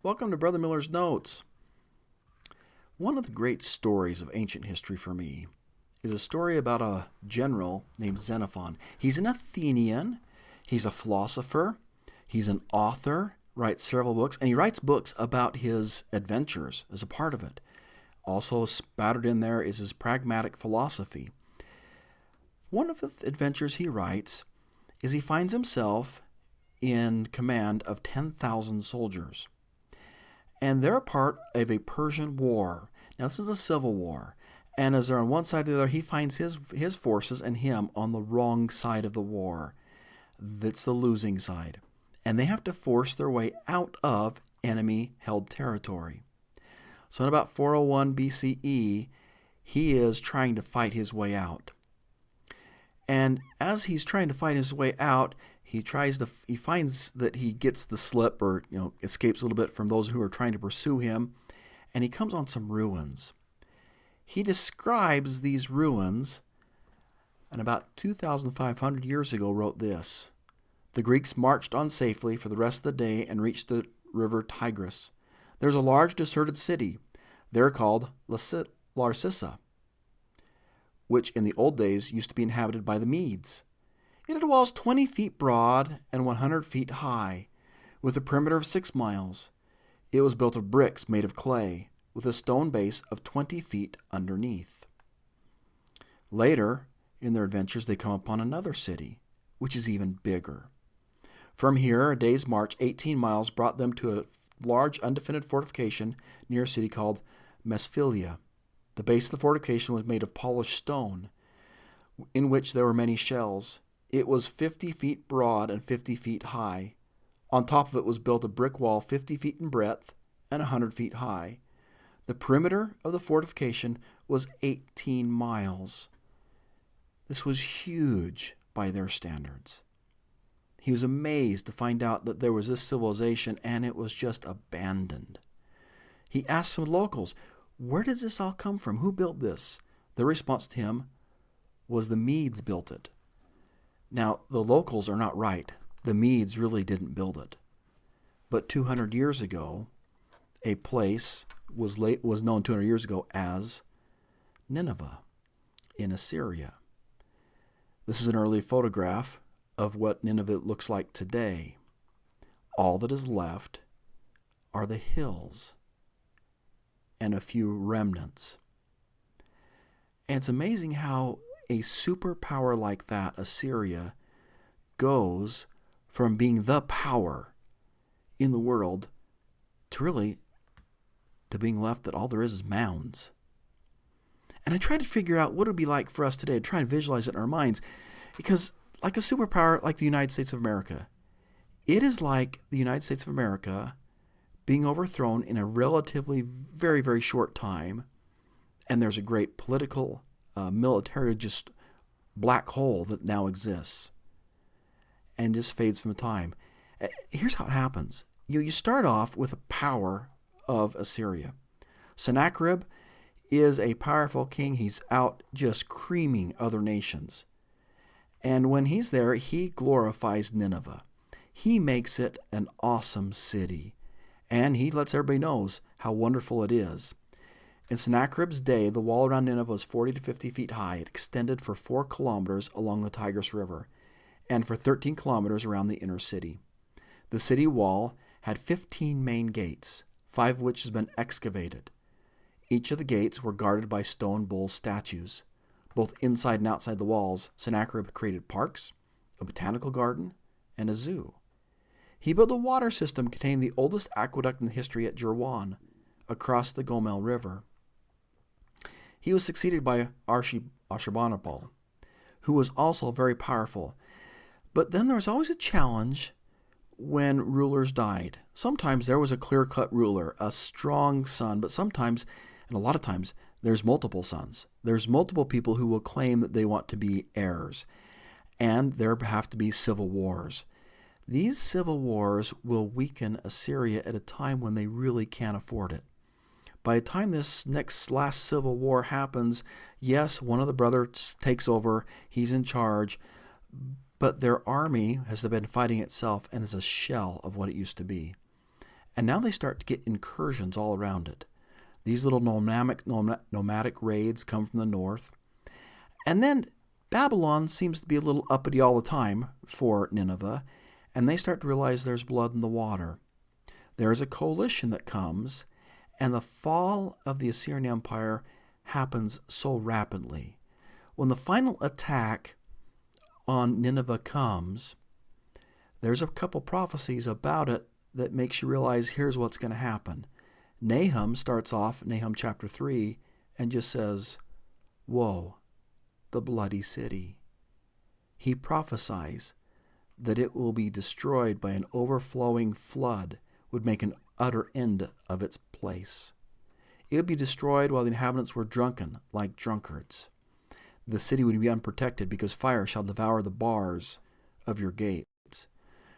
Welcome to Brother Miller's Notes. One of the great stories of ancient history for me is a story about a general named Xenophon. He's an Athenian, he's a philosopher, he's an author, writes several books, and he writes books about his adventures as a part of it. Also spattered in there is his pragmatic philosophy. One of the adventures he writes is he finds himself in command of 10,000 soldiers. And they're a part of a Persian war. Now, this is a civil war. And as they're on one side or the other, he finds his forces and him on the wrong side of the war. That's the losing side. And they have to force their way out of enemy-held territory. So in about 401 BCE, he is trying to fight his way out. And as he's trying to fight his way out, he finds that he gets the slip or escapes a little bit from those who are trying to pursue him, and he comes on some ruins. He describes these ruins, and about 2,500 years ago wrote this: "The Greeks marched on safely for the rest of the day and reached the river Tigris. There's a large deserted city. They're called Larcissa, which in the old days used to be inhabited by the Medes. It had walls 20 feet broad and 100 feet high, with a perimeter of 6 miles. It was built of bricks made of clay, with a stone base of 20 feet underneath." Later, in their adventures, they come upon another city, which is even bigger. From here, a day's march, 18 miles, brought them to a large undefended fortification near a city called Mesphilia. The base of the fortification was made of polished stone, in which there were many shells. It was 50 feet broad and 50 feet high. On top of it was built a brick wall 50 feet in breadth and 100 feet high. The perimeter of the fortification was 18 miles. This was huge by their standards. He was amazed to find out that there was this civilization and it was just abandoned. He asked some locals, "Where does this all come from? Who built this?" Their response to him was, "The Medes built it." Now, the locals are not right. The Medes really didn't build it. But 200 years ago, a place was known 200 years ago as Nineveh in Assyria. This is an early photograph of what Nineveh looks like today. All that is left are the hills and a few remnants. And it's amazing how a superpower like that, Assyria, goes from being the power in the world to being left that all there is mounds. And I try to figure out what it would be like for us today, to try and visualize it in our minds, because like a superpower like the United States of America, it is like the United States of America being overthrown in a relatively very, very short time, and there's a great political military just black hole that now exists and just fades from time. Here's how it happens. You start off with the power of Assyria. Sennacherib is a powerful king. He's out just creaming other nations. And when he's there, he glorifies Nineveh. He makes it an awesome city. And he lets everybody know how wonderful it is. In Sennacherib's day, the wall around Nineveh was 40 to 50 feet high. It extended for 4 kilometers along the Tigris River and for 13 kilometers around the inner city. The city wall had 15 main gates, 5 of which has been excavated. Each of the gates were guarded by stone bull statues. Both inside and outside the walls, Sennacherib created parks, a botanical garden, and a zoo. He built a water system containing the oldest aqueduct in history at Jirwan, across the Gomel River. He was succeeded by Ashurbanipal, who was also very powerful. But then there was always a challenge when rulers died. Sometimes there was a clear-cut ruler, a strong son, but sometimes, and a lot of times, there's multiple sons. There's multiple people who will claim that they want to be heirs, and there have to be civil wars. These civil wars will weaken Assyria at a time when they really can't afford it. By the time this last civil war happens, yes, one of the brothers takes over, he's in charge, but their army has been fighting itself and is a shell of what it used to be. And now they start to get incursions all around it. These little nomadic raids come from the north. And then Babylon seems to be a little uppity all the time for Nineveh, and they start to realize there's blood in the water. There's a coalition that comes, and the fall of the Assyrian Empire happens so rapidly. When the final attack on Nineveh comes, there's a couple prophecies about it that makes you realize here's what's going to happen. Nahum starts off, Nahum chapter 3, and just says, "Woe, the bloody city." He prophesies that it will be destroyed by an overflowing flood, would make an utter end of its place. It would be destroyed while the inhabitants were drunken like drunkards. The city would be unprotected because fire shall devour the bars of your gates.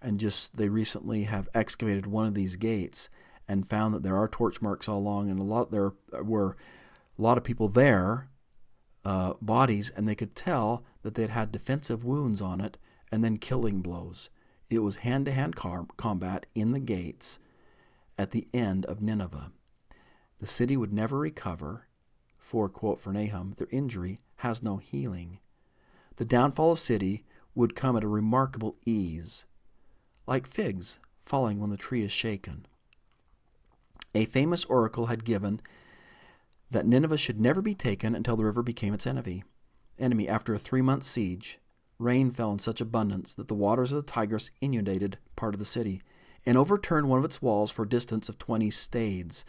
And they recently have excavated one of these gates and found that there are torch marks all along, and there were a lot of people there, bodies, and they could tell that they'd had defensive wounds on it and then killing blows. It was hand-to-hand combat in the gates at the end of Nineveh. The city would never recover, for, quote for Nahum, their injury has no healing. The downfall of the city would come at a remarkable ease, like figs falling when the tree is shaken. A famous oracle had given that Nineveh should never be taken until the river became its enemy. After a 3-month siege, rain fell in such abundance that the waters of the Tigris inundated part of the city and overturned one of its walls for a distance of 20 stades.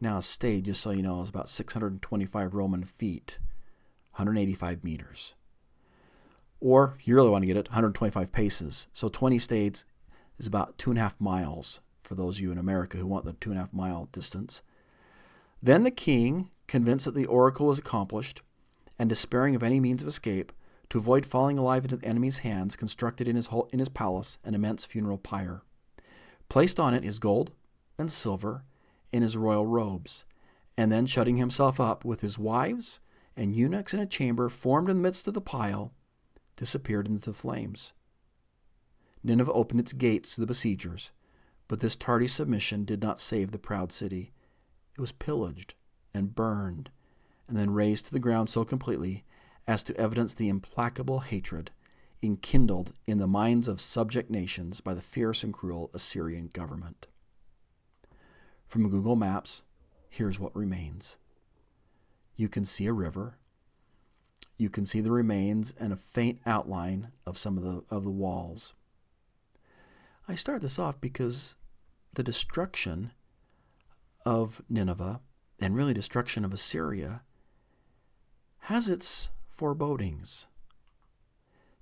Now, a stade, just so you know, is about 625 Roman feet, 185 meters. Or, if you really want to get it, 125 paces. So 20 stades is about 2.5 miles for those of you in America who want the 2.5 mile distance. Then the king, convinced that the oracle was accomplished, and despairing of any means of escape, to avoid falling alive into the enemy's hands, constructed in his palace an immense funeral pyre, placed on it his gold and silver and his royal robes, and then shutting himself up with his wives and eunuchs in a chamber formed in the midst of the pile, disappeared into the flames. Nineveh opened its gates to the besiegers, but this tardy submission did not save the proud city. It was pillaged and burned, and then razed to the ground so completely as to evidence the implacable hatred enkindled in the minds of subject nations by the fierce and cruel Assyrian government. From Google Maps, here's what remains. You can see a river. You can see the remains and a faint outline of some of the walls. I start this off because the destruction of Nineveh, and really destruction of Assyria, has its forebodings.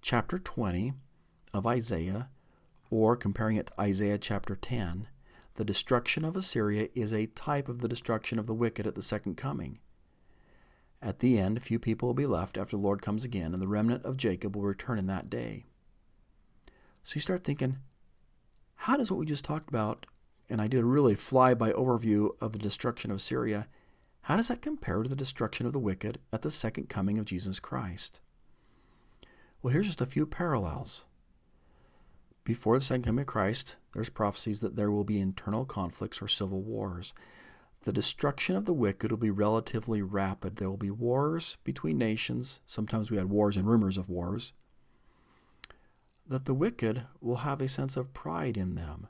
Chapter 20 of Isaiah, or comparing it to Isaiah chapter 10, the destruction of Assyria is a type of the destruction of the wicked at the second coming. At the end, a few people will be left after the Lord comes again, and the remnant of Jacob will return in that day. So you start thinking, how does what we just talked about, and I did a really fly-by overview of the destruction of Assyria, how does that compare to the destruction of the wicked at the second coming of Jesus Christ? Well, here's just a few parallels. Before the second coming of Christ, there's prophecies that there will be internal conflicts or civil wars. The destruction of the wicked will be relatively rapid. There will be wars between nations. Sometimes we had wars and rumors of wars. That the wicked will have a sense of pride in them,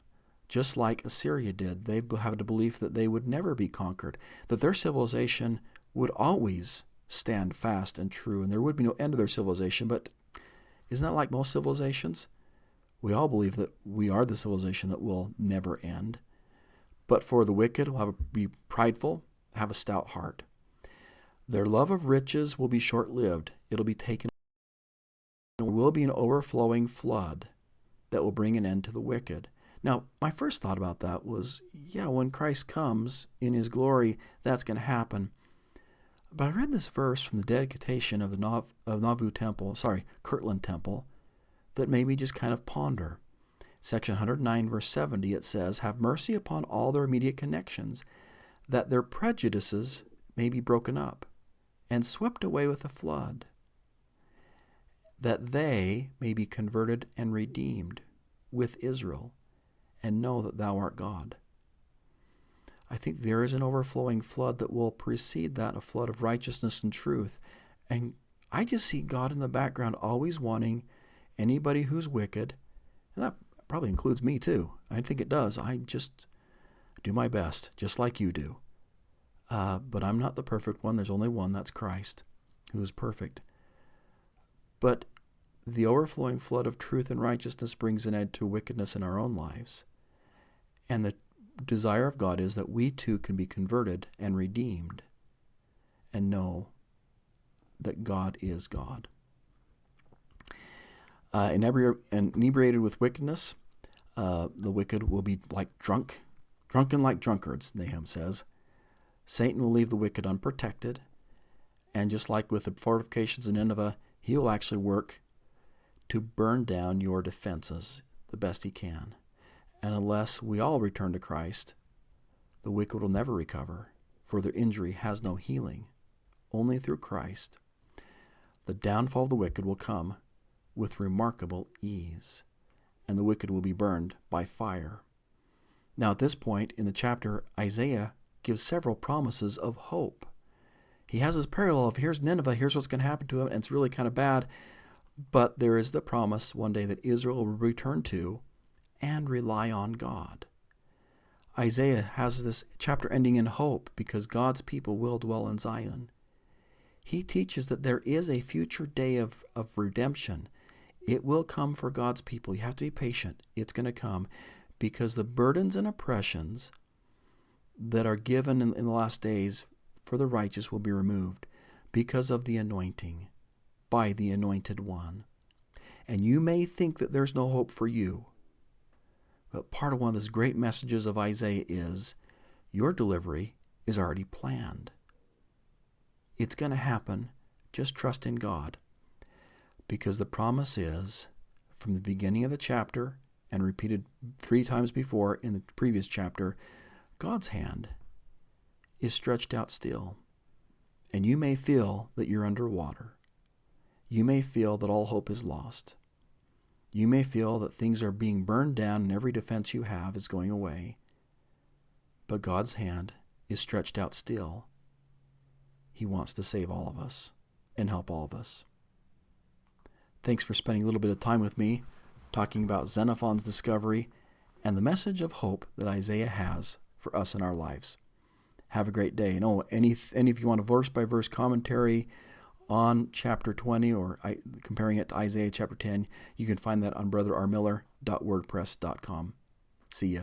just like Assyria did. They have the belief that they would never be conquered, that their civilization would always stand fast and true, and there would be no end to their civilization. But isn't that like most civilizations? We all believe that we are the civilization that will never end. But for the wicked, will be prideful, have a stout heart. Their love of riches will be short-lived. It'll be taken. There will be an overflowing flood that will bring an end to the wicked. Now, my first thought about that was, when Christ comes in his glory, that's going to happen. But I read this verse from the dedication of the Kirtland Temple, that made me just kind of ponder. Section 109, verse 70, it says, "Have mercy upon all their immediate connections, that their prejudices may be broken up and swept away with a flood, that they may be converted and redeemed with Israel, and know that thou art God." I think there is an overflowing flood that will precede that, a flood of righteousness and truth. And I just see God in the background always wanting anybody who's wicked, and that probably includes me too. I think it does. I just do my best, just like you do. But I'm not the perfect one. There's only one, that's Christ, who is perfect. But the overflowing flood of truth and righteousness brings an end to wickedness in our own lives. And the desire of God is that we too can be converted and redeemed and know that God is God. Inebriated with wickedness, the wicked will be like drunken like drunkards, Nahum says. Satan will leave the wicked unprotected, and just like with the fortifications in Nineveh, he will actually work to burn down your defenses the best he can. And unless we all return to Christ, the wicked will never recover, for their injury has no healing. Only through Christ. The downfall of the wicked will come with remarkable ease, and the wicked will be burned by fire. Now at this point in the chapter, Isaiah gives several promises of hope. He has this parallel of here's Nineveh, here's what's going to happen to him, and it's really kind of bad. But there is the promise one day that Israel will return to and rely on God. Isaiah has this chapter ending in hope because God's people will dwell in Zion. He teaches that there is a future day of redemption. It will come for God's people. You have to be patient. It's going to come because the burdens and oppressions that are given in the last days for the righteous will be removed because of the anointing by the Anointed One. And you may think that there's no hope for you, but part of one of those great messages of Isaiah is your delivery is already planned. It's going to happen. Just trust in God. Because the promise is, from the beginning of the chapter, and repeated 3 times before in the previous chapter, God's hand is stretched out still. And you may feel that you're underwater. You may feel that all hope is lost. You may feel that things are being burned down and every defense you have is going away. But God's hand is stretched out still. He wants to save all of us and help all of us. Thanks for spending a little bit of time with me talking about Xenophon's discovery and the message of hope that Isaiah has for us in our lives. Have a great day. And any of you want a verse-by-verse commentary on chapter 20 or comparing it to Isaiah chapter 10, you can find that on brotherrmiller.wordpress.com. See ya.